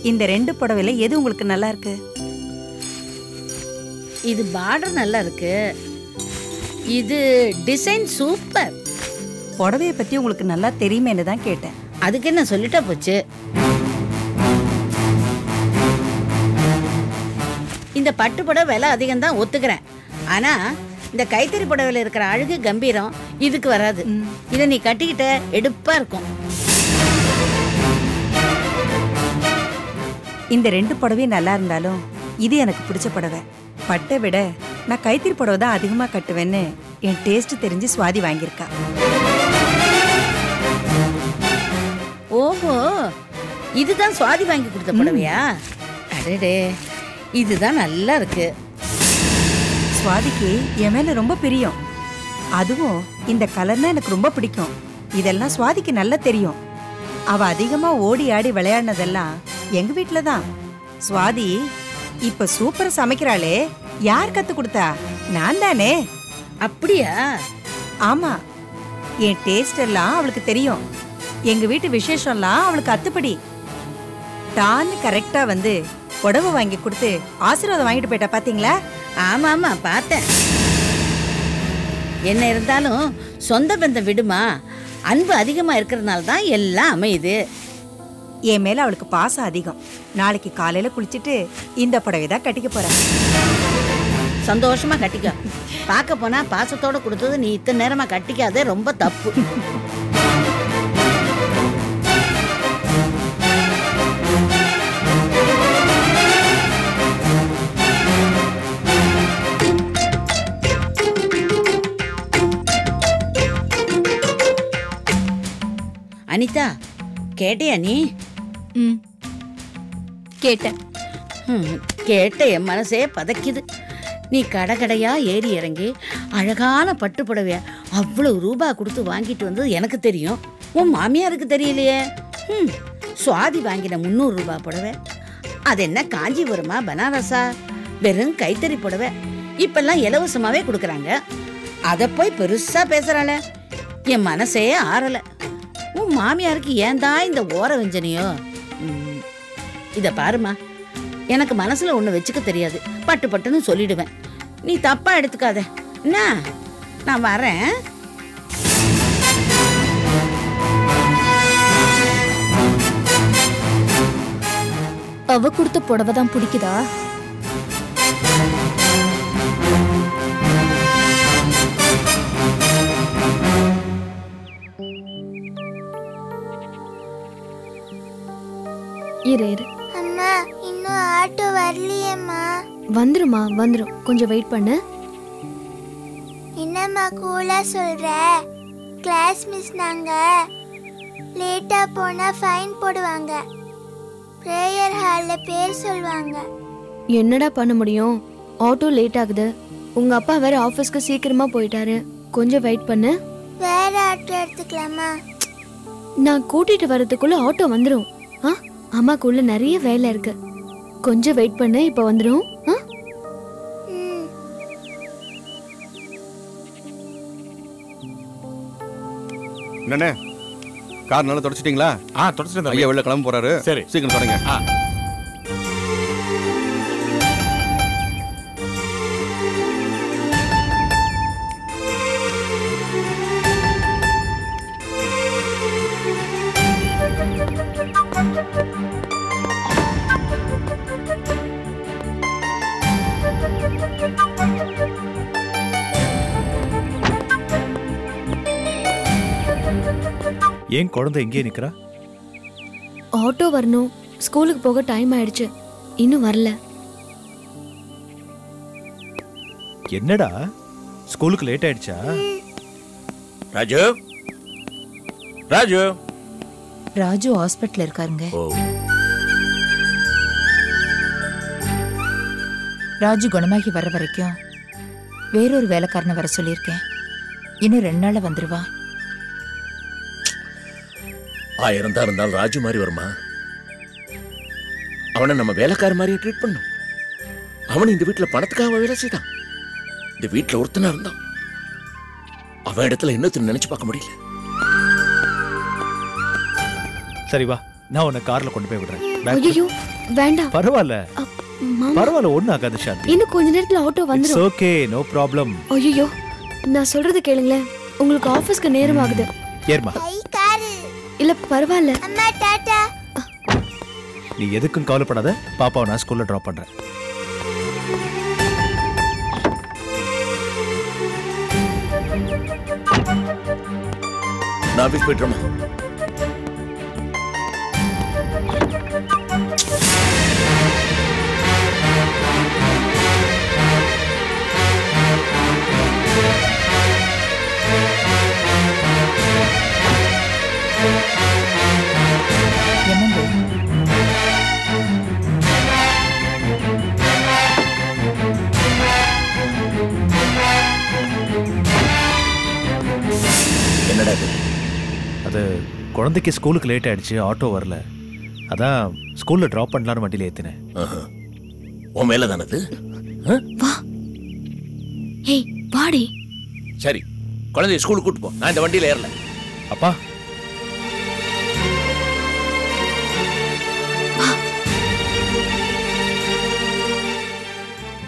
இந்த 2 புடவையில எது உங்களுக்கு நல்லா இருக்கு? இது பார்டர் நல்லா இருக்கு. இது டிசைன் சூப்பர். புடவையை பத்தி உங்களுக்கு நல்லா தெரியுமேன்னு தான் கேட்டேன். அதுக்கு என்ன சொல்லிட்டா போச்சு. இந்த பட்டு புடவை விலை அதிகம் தான் ஒத்துக்கிறேன். ஆனா இந்த கைத்தறி புடவையில இருக்கிற அழகு கம்பீரம் இதுக்கு வராது. இதை நீ கட்டிக்கிட்ட எடுப்பா இருக்கும். இந்த 2 புடவையும் நல்லா இருந்தாலும் இது எனக்கு பிடிச்ச புடவை. பட்டை விட நான் கைத்தறி புடவை தான் அதிகமா கட்டுவேன்னு என் டேஸ்ட் தெரிஞ்சு சுவாதி வாங்கியிருக்கா. ஓஹோ, இதுதான் சுவாதி வாங்கி கொடுத்த புடவையா? அடடே, இதுதான் நல்லா இருக்கு. சுவாதிக்கு என் மேல ரொம்ப பிரியம். அதுவும் இந்த கலர்னா எனக்கு ரொம்ப பிடிக்கும். இதெல்லாம் சுவாதிக்கு நல்லா தெரியும். அவ அதிகமா ஓடி ஆடி விளையாடினதெல்லாம் எங்க வீட்டுல தான். சுவாதி இப்ப சூப்பரா சமைக்கிறாளே, யார் கத்து கொடுத்தா? நான் தானே. அப்படியா? ஆமா, என் டேஸ்ட் எல்லாம் அவளுக்கு தெரியும். எங்க வீட்டு விசேஷம்லாம் அவளுக்கு அத்துப்படி. டான்னு கரெக்டா வந்து புடவை வாங்கி கொடுத்து ஆசீர்வாதம் வாங்கிட்டு போயிட்டா. பாத்தீங்களா? ஆமா ஆமா பார்த்தேன். என்ன இருந்தாலும் சொந்த பந்தம் விடுமா, அன்பு அதிகமா இருக்கிறதுனால தான் எல்லாம் அமையுது. என் மேல அவளுக்கு பாசம் அதிகம். நாளைக்கு காலையில குளிச்சுட்டு இந்த புடவை தான் கட்டிக்க போறேன். சந்தோஷமா கட்டிக்க. பார்க்க போனா பாசத்தோட கொடுத்தது நீ இத்தனை நேரமா கட்டிக்காதே, ரொம்ப தப்பு. அனிதா, கேட்டியா நீ? கேட்டேன். கேட்ட என் மனசே பதைக்குது. நீ கடையா ஏறி இறங்கி அழகான பட்டு புடவைய அவ்வளவு ரூபா கொடுத்து வாங்கிட்டு வந்தது எனக்கு தெரியும். உன் மாமியாருக்கு தெரியலையே. சுவாதி வாங்கின 300 ரூபாய் புடவை, அது என்ன காஞ்சிபுரமா பனாரஸா? வெறும் கைத்தறி புடவை இப்பெல்லாம் இலவசமாவே கொடுக்குறாங்க. அதை போய் பெருசா பேசுறாள. என் மனசே ஆறல. உன் மாமியாருக்கு ஏன்தான் இந்த ஓர வெஞ்சனையோ? இத பாருமா, எனக்கு மனசுல ஒண்ணு வச்சுக்க தெரியாது. பட்டு பட்டுன்னு சொல்லிடுவேன். நீ தப்பா எடுத்துக்காத என்ன? நான் வரேன். அவ கொடுத்த புடவை தான் பிடிக்குதா? இரு. அம்மா, இன்னும் ஆட்டோ வரலையேம்மா. வந்துருமா, வந்துரும். கொஞ்சம் வெயிட் பண்ணு. என்னம்மா கூலா சொல்ற? கிளாஸ் மிஸ் நாங்க. லேட்டா போனா ஃபைன் போடுவாங்க. பிரேயர் ஹால்ல பேர் சொல்வாங்க. என்னடா பண்ண முடியும்? ஆட்டோ லேட் ஆகுது. உங்க அப்பா வேற ஆபீஸ்க்கு சீக்கிரமா போயிட்டாரு. கொஞ்சம் வெயிட் பண்ணு. வேற ஆட்டோ எடுத்துக்கலாமா? நான் கூட்டிட்டு வரதுக்குள்ள ஆட்டோ வந்துரும். அம்மாக்குள்ள நிறைய வேலை இருக்கு. கொஞ்சம் வெயிட் பண்ணு, இப்ப வந்துரும். என்னண்ணே, கார் நல்லா தொடச்சிட்டீங்களா? தொடச்சிட்டேன். ஐயா வெளில கிளம்ப போறாரு. சரி, சீக்கிரம் தொடங்க. ஏன் குழந்தை எங்கே நிக்கிறா? ஆட்டோ வரணும். ஸ்கூலுக்கு போக டைம் ஆயிடுச்சு. இன்னும் வரல. என்னடா ஸ்கூலுக்கு லேட் ஆயிடுச்சா? ராஜு, ராஜு. ராஜு ஹாஸ்பிட்டல் இருக்காருங்க. ராஜு குணமாகி வர்ற வரைக்கும் வேறொரு வேலைக்காரனை வர சொல்லியிருக்கேன். இன்னும் 2 நாள்ல வந்துருவா. 1000 தான் இருந்தாலும் ராஜு மாதிரி வருமா? அவனை நம்ம வேலைக்கார மாதிரியே ட்ரீட் பண்ணும். அவன் இந்த வீட்டுல பணத்துக்காக வேலை செய்தான். இந்த வீட்டுல ஒருத்தனா இருந்தான். அவன் இடத்துல இன்னொருத்தர் நினைச்சு பார்க்க முடியல. சரி வா, நான் உன்னை கார்ல கொண்டு போய் விடுறேன். Back ஐயோ வேண்டாம். பரவாயில்ல மாமா பரவாயில்ல, ஒன்றும் ஆகாது சாந்தி. இன்னும் கொஞ்ச நேரத்துல ஆட்டோ இட்ஸ் வந்துரும். Okay, no problem. ஐயோ நான் சொல்றது கேளுங்களேன், உங்களுக்கு ஆபீஸ்க்கு நேரம் ஆகுது. ஏர்மா, ஐ காரு. இல்ல பரவாயில்ல. அம்மா டாடா. நீ எதுக்கும் கவலைப்படாத, பாப்பாவை நான் ஸ்கூல்ல டிராப் பண்றேன். நான் ஆஃபீஸ் போயிட்டுறோமா? என்னங்க என்னடா இது? அது குழந்தைக்கு ஸ்கூலுக்கு லேட் ஆயிடுச்சு, ஆட்டோ வரல. அதான் ஸ்கூல்ல டிராப் பண்ணலான்னு வண்டியில ஏத்தினேன். உன் மேல தானது? வா. ஏய் வாடி. சரி, குழந்தைய ஸ்கூலுக்கு கூட்டு போ. நான் இந்த வண்டியில ஏறல. அப்பா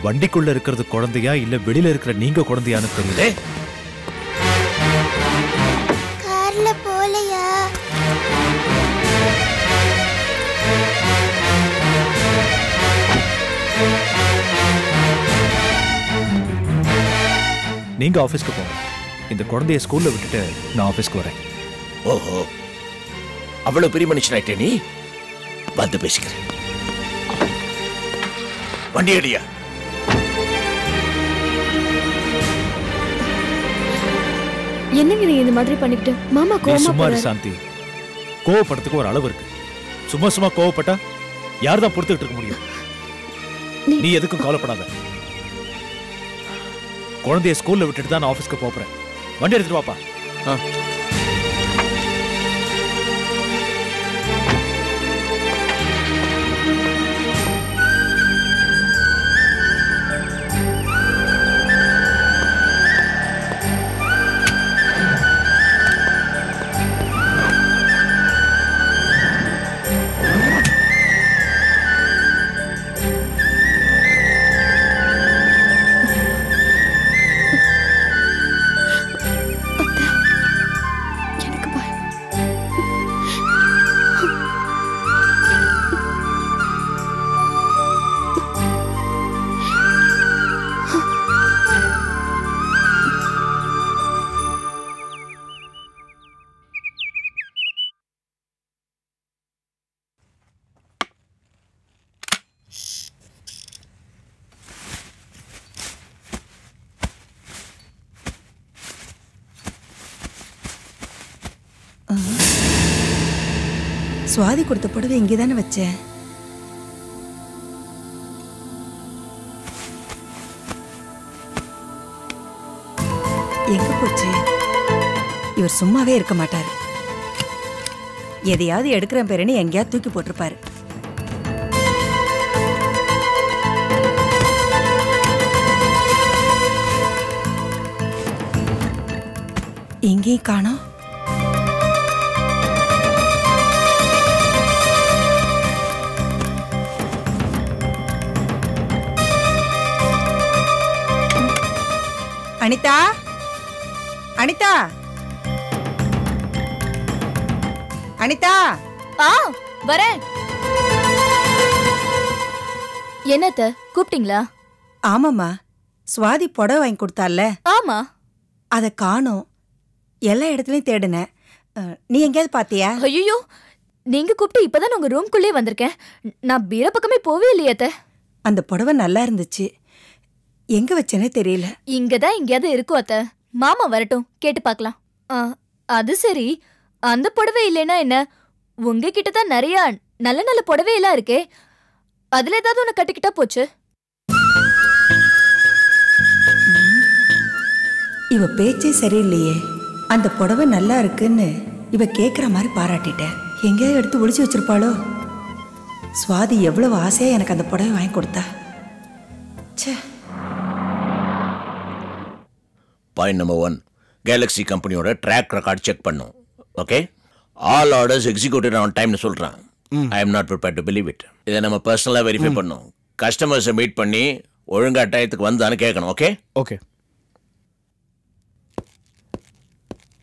வண்டிக்குள்ள இருக்கிறது குழந்தையா இல்ல வெளியில இருக்கிற நீங்க குழந்தையான்னு தெரியல. கார்ல போலையா? நீங்க ஆபீஸ்க்கு போங்க, இந்த குழந்தைய ஸ்கூல்ல விட்டுட்டு நான் ஆபீஸ்க்கு வரேன். ஓஹோ, அவ்வளவு பெரிய மனுஷனாயிட்டே நீ? வந்து பேசிக்கிறேன். வண்டி அடியா. என்னங்க நீங்க இந்த மாதிரி பண்ணிக்கிட்டு? மாமா நீ கோவமா சும்மா இரு போறாரு. சாந்தி. கோவப்படுறதுக்கு ஒரு அளவு இருக்கு. சும்மா சும்மா கோவப்பட்டா யார்தான் பொறுத்துக்கிட்டு இருக்க முடியும்? நீ எதுக்கும் கவலைப்படாத. குழந்தைய ஸ்கூல்ல விட்டுட்டு தான் நான் ஆபீஸ்க்கு போறேன். வண்டி எடுத்துட்டு வாப்பா. எனக்கு பயம். சுவாதி கொடுத்த புடவை இங்கே தானே வச்சேன். எங்க போச்சு? இவர் சும்மாவே இருக்க மாட்டாரு. எதையாவது எடுக்கிற பேருன்னு எங்கேயாவது தூக்கி போட்டிருப்பாரு. எங்கேயும் காணோம். அனிதா, அனிதா, அனிதா. வரேன். என்னத்த கூப்பிட்டீங்களா? ஆமாம்மா, சுவாதி புடவை வாங்கி கொடுத்தால. ஆமா. அதை காணோம். எல்லா இடத்துலயும் தேடுனேன். நீ எங்கேயாவது பாத்தியா? ஐயோ, நீங்க கூப்பிட்டு இப்பதான் உங்க ரூம்குள்ளே வந்திருக்கேன். நான் பீர பக்கமே போவே இல்லையே அத்தை. அந்த புடவை நல்லா இருந்துச்சு, எங்க வச்சேனே தெரியல. இங்கதான் எங்கேயாவது இருக்கும் அத்தை. மாமா வரட்டும், கேட்டு பார்க்கலாம். அது சரி, அந்த புடவை இல்லைன்னா என்ன? உங்ககிட்ட தான் நிறைய நல்ல நல்ல புடவை எல்லாம் இருக்கே, அதுல ஏதாவது ஒண்ணு கட்டிக்கிட்டா போச்சு. இவ பேச்சே சரியில்லையே. அந்த புடவை நல்லா இருக்குன்னு இவ கேக்குற மாதிரி பாராட்டிட்டேன். எங்கேயாவது எடுத்து ஒளிச்சு வச்சிருப்பாளோ? சுவாதி எவ்வளவு ஆசையா எனக்கு அந்த புடவை வாங்கி கொடுத்தா. ச்சே. பாயிண்ட் நம்பர் 1, கேலக்ஸி கம்பெனியோட ட்ராக் ரெக்கார்ட் செக் பண்ணும். Okay, all orders executed on டைம்னு சொல்கிறேன். I am not prepared to believe it. இதை நம்ம பர்சனலாக வெரிஃபை பண்ணோம். கஸ்டமர்ஸை மீட் பண்ணி ஒழுங்கா டயத்துக்கு வந்தான்னு கேட்கணும். Okay okay.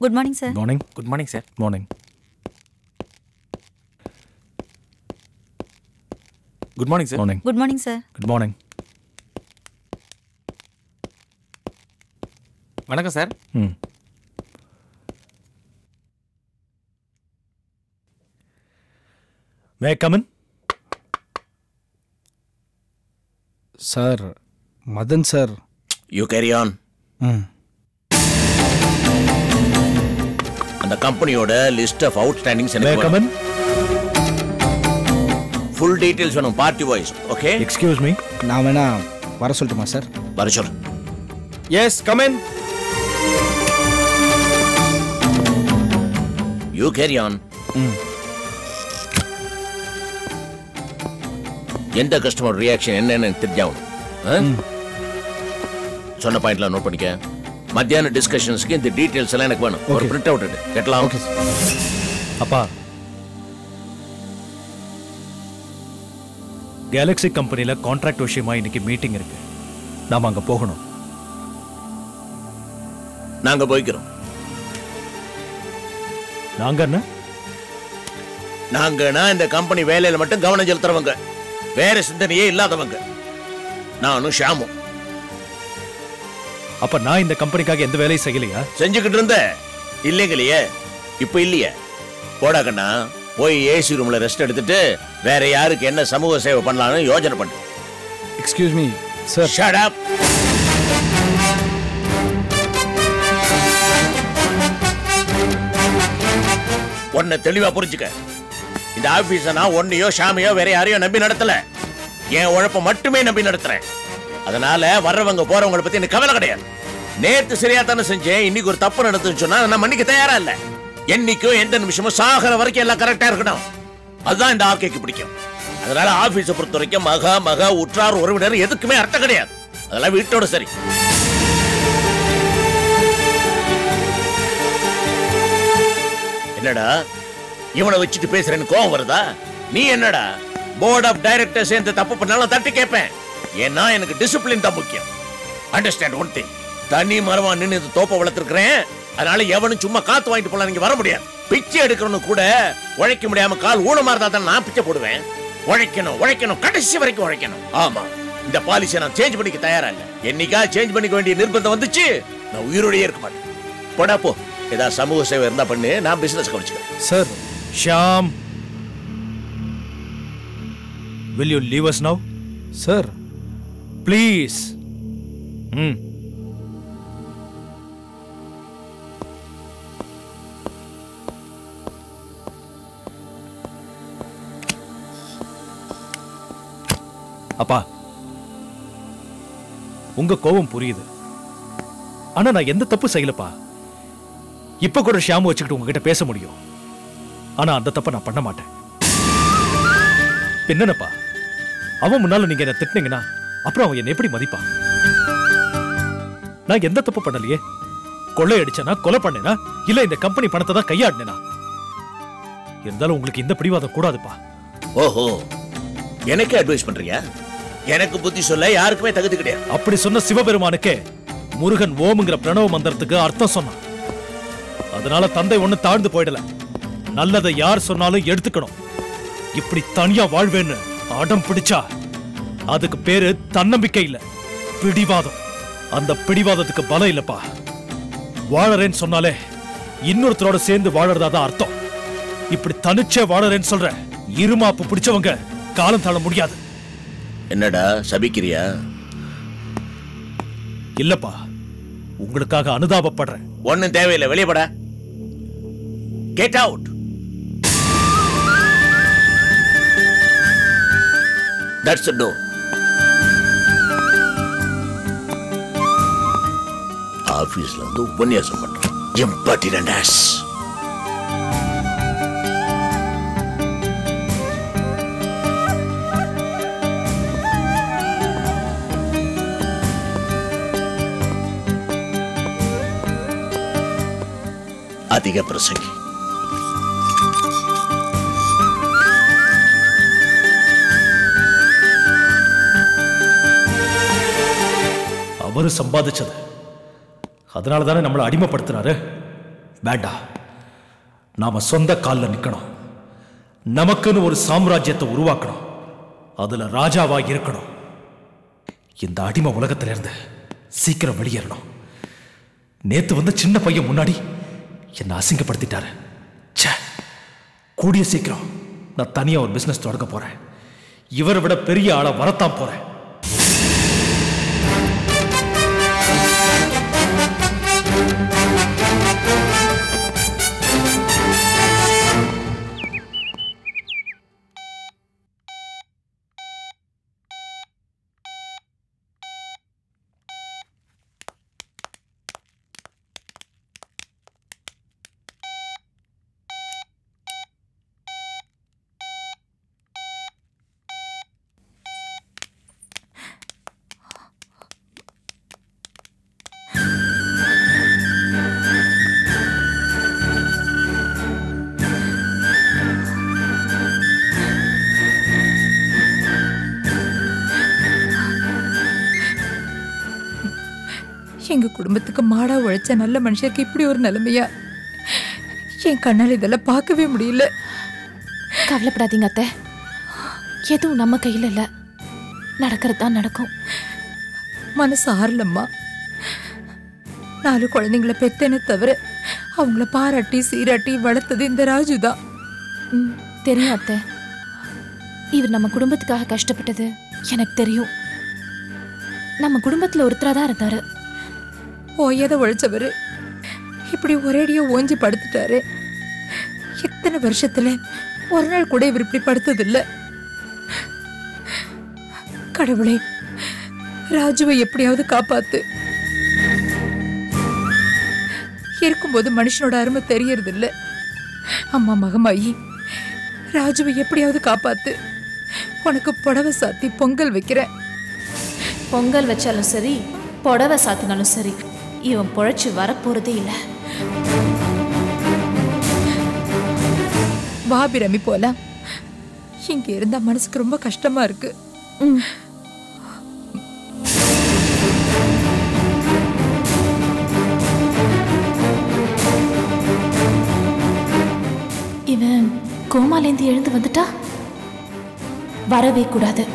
Good morning sir. Morning. Good morning sir. Morning. Good morning sir. Morning. Good morning sir. Good morning. வணக்கம் sir. May come in? Sir Madan sir. You carry on. அந்த கம்பெனியோட list of outstandings may come in? Full details வேணும், party voice. Okay. Excuse me, நான் வேணா வர சொல்லட்டுமா sir? வர சொல். Yes come in. You carry on. எந்த கஸ்டமர் ரியாக்ஷன் என்னன்னு தெரிஞ்சாகணும். சொன்ன பாயிண்ட்லாம் நோட் பண்ணிக்க. மத்தியான டிஸ்கஷன்ஸ்க்கு இந்த டீடைல்ஸ் எல்லாம் எனக்கு வேணும். ஒரு பிரிண்ட் அவுட் எடு. கெட்டலாம். Okay sir. அப்பா, கேலக்ஸி கம்பெனில கான்ட்ராக்ட் விஷயமா இன்னைக்கு மீட்டிங் இருக்கு. நாம அங்க போகணும். நாங்க போய்க்கிறோம். நாங்க என்ன? நாங்கன்னா இந்த கம்பெனி வேலையில மட்டும் கவனம் செலுத்துறவங்க, வேற சிந்தனையே இல்லாதவங்க. நானும் ஷாமும். அப்ப நான் இந்த கம்பெனிக்காக எந்த வேலையும் செய்யலையா? செஞ்சுக்கிட்டு இருந்த இல்லைங்களையே, இப்ப இல்லையே. போடா கண்ணா, போய் ஏசி ரூம்ல ரெஸ்ட் எடுத்துட்டு வேற யாருக்கு என்ன சமூக சேவை பண்ணலாம்னு யோசனை பண்ணு. Excuse me sir. Shut up. ஒன்ன தெளிவா புரிஞ்சுக்க. இந்த ஆபீஸ நான் ஒன்னையோ ஷாமையோ வேற யாரையோ நம்பி நடத்தல. என் உழைப்ப மட்டுமே நம்பி நடத்துறேன். அதனால வர்றவங்க போறவங்களை பத்தி எனக்கு கவலை கிடையாது. நேத்து சரியா தானே செஞ்சேன், இன்னைக்கு ஒரு தப்பு நடந்துன்னு சொன்னா நான் மன்னிக்க தயாரா இல்ல. என்னைக்கும் எந்த நிமிஷமும் சாகர வரைக்கும் எல்லாம் கரெக்டா இருக்கணும். அதுதான் இந்த ஆர்கேக்கு பிடிக்கும். அதனால ஆபீஸை பொறுத்த வரைக்கும் மகா உற்றார் உறவினர் எதுக்குமே அர்த்தம் கிடையாது. அதெல்லாம் வீட்டோட சரி. என்னடா இவனை வச்சுட்டு பேசுறேன்னு கோவம் வருதா? நீ என்னடா போர்ட் ஆஃப் டைரக்டர்ஸ் எந்த தப்பு பண்ணாலும் தட்டி கேட்பேன். ஏன்னா எனக்கு டிசிப்ளின் தான் முக்கியம். Understand one thing. தனி மரமா நின்று இந்த தோப்பை வளர்த்துருக்கிறேன். அதனால எவனும் சும்மா காத்து வாங்கிட்டு போலாம் நீங்க வர முடியாது. பிச்சை எடுக்கணும் கூட உழைக்க முடியாம கால் ஊனமா இருந்தா தான் நான் பிச்சை போடுவேன். உழைக்கணும் கடைசி வரைக்கும் உழைக்கணும். ஆமா, இந்த பாலிசியை நான் சேஞ்ச் பண்ணிக்க தயாரா இல்ல. என்னைக்கா சேஞ்ச் பண்ணிக்க வேண்டிய நிர்பந்தம் வந்துச்சு, நான் உயிரோடயே இருக்க மாட்டேன். போடா போ. ஏதாவது சமூக சேவை இருந்தா பண்ணு, நான் பிசினஸ் கவனிச்சுக்கிறேன். Sir, Sham, will you leave us now? Sir. Please. அப்பா, உங்க கோபம் புரியுது. ஆனா நான் எந்த தப்பு செய்யலப்பா. இப்ப கூட ஷாமு வச்சுக்கிட்டு உங்ககிட்ட பேச முடியும். ஆனா அந்த தப்ப நான் பண்ண மாட்டேன். என்னப்பா, அவன் முன்னால நீங்க என்ன திட்டினீங்கன்னா அப்புறம் அவன் என்ன எப்படி மதிப்பான்? நான் எந்த தப்பு பண்ணலையே. கொள்ளை அடிச்சனா, கொலை பண்ணேனா, இல்ல இந்த கம்பெனி பணத்தை தான் கையாடினா? இருந்தாலும் உங்களுக்கு இந்த பிடிவாதம் கூடாதுப்பா. ஓஹோ, எனக்கு அட்வைஸ் பண்றியா? எனக்கு புத்தி சொல்ல யாருக்குமே தகுதி கிடையாது. அப்படி சொன்ன சிவபெருமானுக்கே முருகன் ஓம்ங்கிற பிரணவ மந்திரத்துக்கு அர்த்தம் சொன்னான். அதனால தந்தை ஒண்ணு தாழ்ந்து போயிடல. நல்லதை யார் சொன்னாலும் எடுத்துக்கணும். இப்படி தனியா வாழ்வேன்னு அடம் பிடிச்சா அதுக்கு பேரு தன்னம்பிக்கை இல்ல, பிடிவாதம். அந்த பிடிவாதத்துக்கு பலம் இல்லப்பா. வாழறேன்னு சொன்னாலே இன்னொருத்தரோட சேர்ந்து வாழறதாதான் அர்த்தம். இப்படி தனிச்சே வாழறேன்னு சொல்ற இருமாப்பு பிடிச்சவங்க காலம் தாழ முடியாது. என்னடா சபிக்கிறியா? இல்லப்பா, உங்களுக்காக அனுதாபப்படுறேன். ஒண்ணும் தேவையில்லை, வெளியே போடா. Get out. That's a door. ஆபீஸ்ல வந்து உபன்யாசம் பண்றேன். இம்பர்டினன்ஸ். அதிக பிரசங்கி. அவரு சம்பாதிச்சது. அதனால தானே நம்மளை அடிமைப்படுத்துறாரு. வேண்டாம், நாம சொந்த காலில் நிக்கணும். நமக்குன்னு ஒரு சாம்ராஜ்யத்தை உருவாக்கணும். அதுல ராஜாவா இருக்கணும். இந்த அடிமை உலகத்திலிருந்து சீக்கிரம் வெளியேறணும். நேத்து வந்த சின்ன பையன் முன்னாடி என்னை அசிங்கப்படுத்திட்டாரு. கூடிய சீக்கிரம் நான் தனியா ஒரு பிசினஸ் தொடங்க போறேன். இவரை விட பெரிய ஆளா வரத்தான் போறேன். எங்க குடும்பத்துக்கு மாடா உழைச்ச நல்ல மனுஷருக்கு இப்படி ஒரு நிலைமையா? என் கண்ணால் இதெல்லாம் பார்க்கவே முடியல. கவலைப்படாதீங்க அத்தை, எதுவும் நம்ம கையில இல்ல, நடக்கிறது தான் நடக்கும். மனசு ஆறலம்மா. 4 குழந்தைங்களை பெத்தேனே தவிர அவங்கள பாராட்டி சீராட்டி வளர்த்தது இந்த ராஜு தான். தெரியும் அத்தை, இவர் நம்ம குடும்பத்துக்காக கஷ்டப்பட்டது எனக்கு தெரியும். நம்ம குடும்பத்துல ஒருத்தரா தான் இருந்தாரு. ஓயாத உழைச்சவரு இப்படி ஒரேடியா ஓஞ்சி படுத்துட்டாரு. எத்தனை வருஷத்துல ஒரு நாள் கூட இவர் இப்படி படுத்ததில்லை. கடவுளே, ராஜுவை எப்படியாவது காப்பாத்து. இருக்கும்போது மனுஷனோட அருமை தெரியறது இல்ல. அம்மா மகமாயி, ராஜுவை எப்படியாவது காப்பாத்து. உனக்கு புடவை சாத்தி பொங்கல் வைக்கிறேன். பொங்கல் வச்சாலும் சரி, புடவை சாத்தினாலும் சரி, இவன் பொழைச்சு வரப்போறதே இல்லை. வாபிரமி போலாம். இங்க இருந்தா மனசுக்கு ரொம்ப கஷ்டமா இருக்கு. இவன் கோமாலேந்து எழுந்து வந்துட்டா வரவே கூடாது.